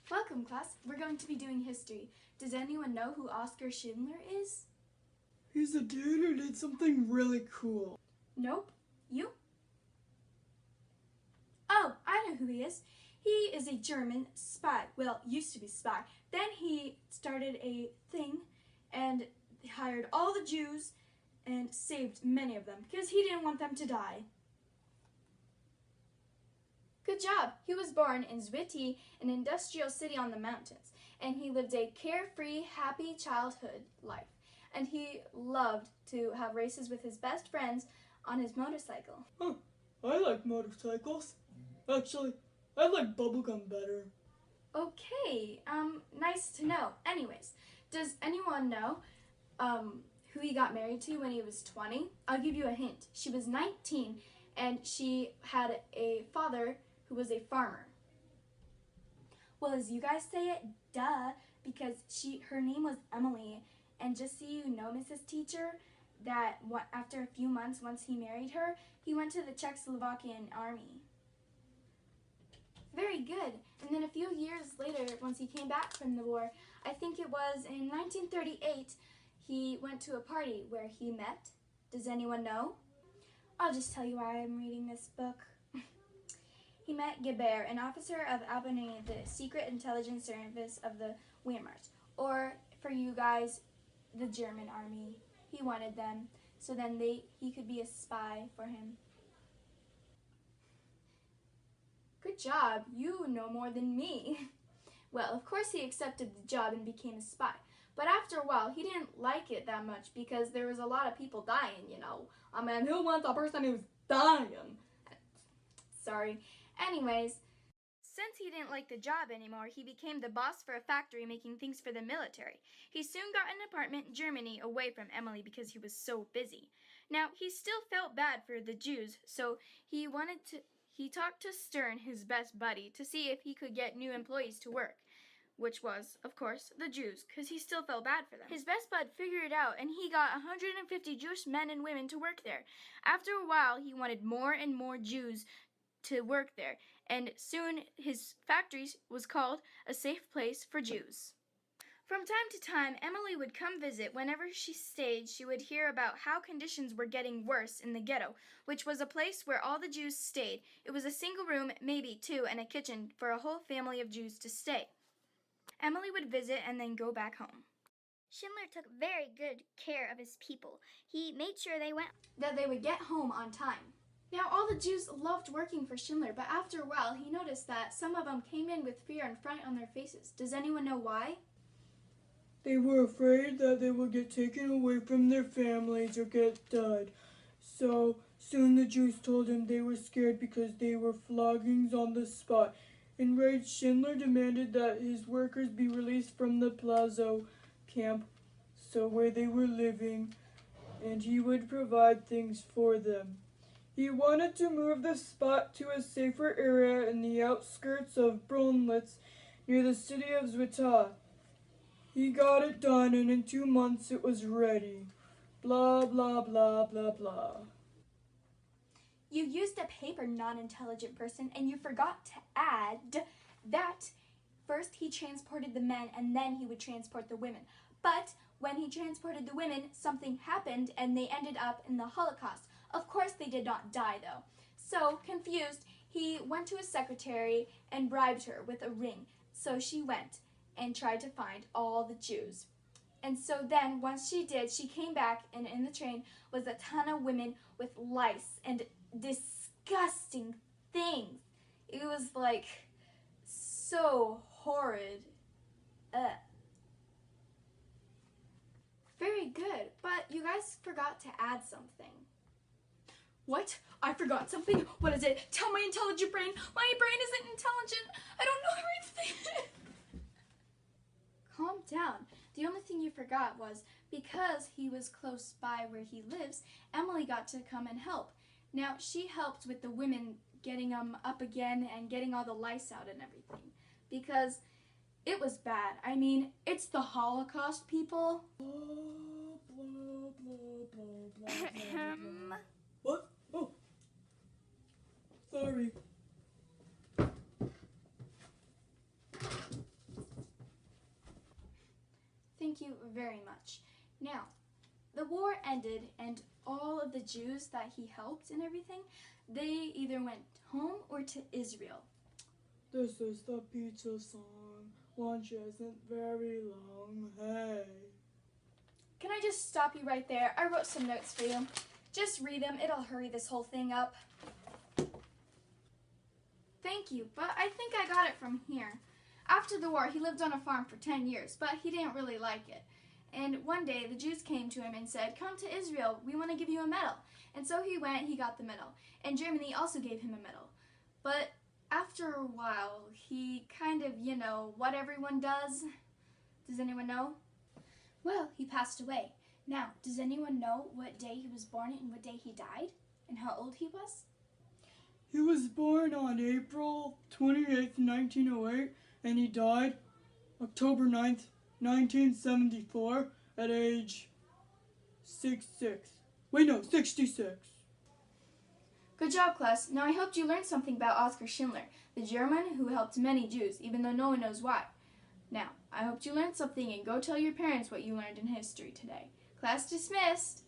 Welcome, class. We're going to be doing history. Does anyone know who Oskar Schindler is? He's a dude who did something really cool. Nope. You? Oh, I know who he is. He is a German spy. Well, used to be spy. Then he started a thing and hired all the Jews and saved many of them because he didn't want them to die. Good job. He was born in Zwickau, an industrial city on the mountains, and he lived a carefree, happy childhood life. And he loved to have races with his best friends on his motorcycle. Huh, I like motorcycles. Actually, I like bubblegum better. Okay, nice to know. Anyways, does anyone know who he got married to when he was 20? I'll give you a hint. She was 19 and she had a father who was a farmer. Well, as you guys say it, duh, because her name was Emily. And just so you know, Mrs. Teacher, that after a few months, once he married her, he went to the Czechoslovakian army. Very good. And then a few years later, once he came back from the war, I think it was in 1938, he went to a party where he met. Does anyone know? I'll just tell you why I'm reading this book. He met Geber, an officer of Albany, the secret intelligence service of the Wehrmacht, or for you guys, the German army. He wanted them, so then he could be a spy for him. Good job, you know more than me. Well, of course he accepted the job and became a spy. But after a while, he didn't like it that much because there was a lot of people dying, you know. I mean, who wants a person who's dying? Sorry. Anyways, since he didn't like the job anymore, he became the boss for a factory making things for the military. He soon got an apartment in Germany away from Emily because he was so busy. Now, he still felt bad for the Jews, so he talked to Stern, his best buddy, to see if he could get new employees to work, which was, of course, the Jews, because he still felt bad for them. His best bud figured it out, and he got 150 Jewish men and women to work there. After a while, he wanted more and more Jews to work there, and soon his factory was called a safe place for Jews. From time to time, Emily would come visit. Whenever she stayed, she would hear about how conditions were getting worse in the ghetto, which was a place where all the Jews stayed. It was a single room, maybe two, and a kitchen for a whole family of Jews to stay. Emily would visit and then go back home. Schindler took very good care of his people. He made sure that they would get home on time. Now, all the Jews loved working for Schindler, but after a while, he noticed that some of them came in with fear and fright on their faces. Does anyone know why? They were afraid that they would get taken away from their families or get died. So soon the Jews told him they were scared because they were floggings on the spot. Enraged, Schindler demanded that his workers be released from the Plazow camp, so where they were living, and he would provide things for them. He wanted to move the spot to a safer area in the outskirts of Bronnlitz, near the city of Zwickau. He got it done, and in 2 months it was ready. Blah, blah, blah, blah, blah. You used a paper, non-intelligent person, and you forgot to add that first he transported the men and then he would transport the women. But when he transported the women, something happened and they ended up in the Holocaust. Of course they did not die though. So, confused, he went to his secretary and bribed her with a ring. So she went and tried to find all the Jews. And so then, once she did, she came back, and in the train was a ton of women with lice and disgusting things. It was like so horrid. Very good, but you guys forgot to add something. What? I forgot something? What is it? Tell my intelligent brain. My brain isn't intelligent. I don't know everything. Calm down. The only thing you forgot was because he was close by where he lives, Emily got to come and help. Now, she helped with the women getting them up again and getting all the lice out and everything because it was bad. I mean, it's the Holocaust, people. Blah, blah, blah, blah, blah, blah, blah. What? Oh, sorry. Thank you very much. Now, the war ended, and all of the Jews that he helped and everything, they either went home or to Israel. This is the pizza song. Lunch isn't very long. Hey. Can I just stop you right there? I wrote some notes for you. Just read them. It'll hurry this whole thing up. Thank you, but I think I got it from here. After the war, he lived on a farm for 10 years, but he didn't really like it. And one day, the Jews came to him and said, "Come to Israel, we want to give you a medal." And so he went, he got the medal. And Germany also gave him a medal. But after a while, he kind of, what everyone does. Does anyone know? Well, he passed away. Now, does anyone know what day he was born and what day he died? And how old he was? He was born on April 28th, 1908, and he died October 9th, 1974, at age 66. Good job, class. Now I hoped you learned something about Oskar Schindler, the German who helped many Jews, even though no one knows why. Now, I hoped you learned something, and go tell your parents what you learned in history today. Class dismissed.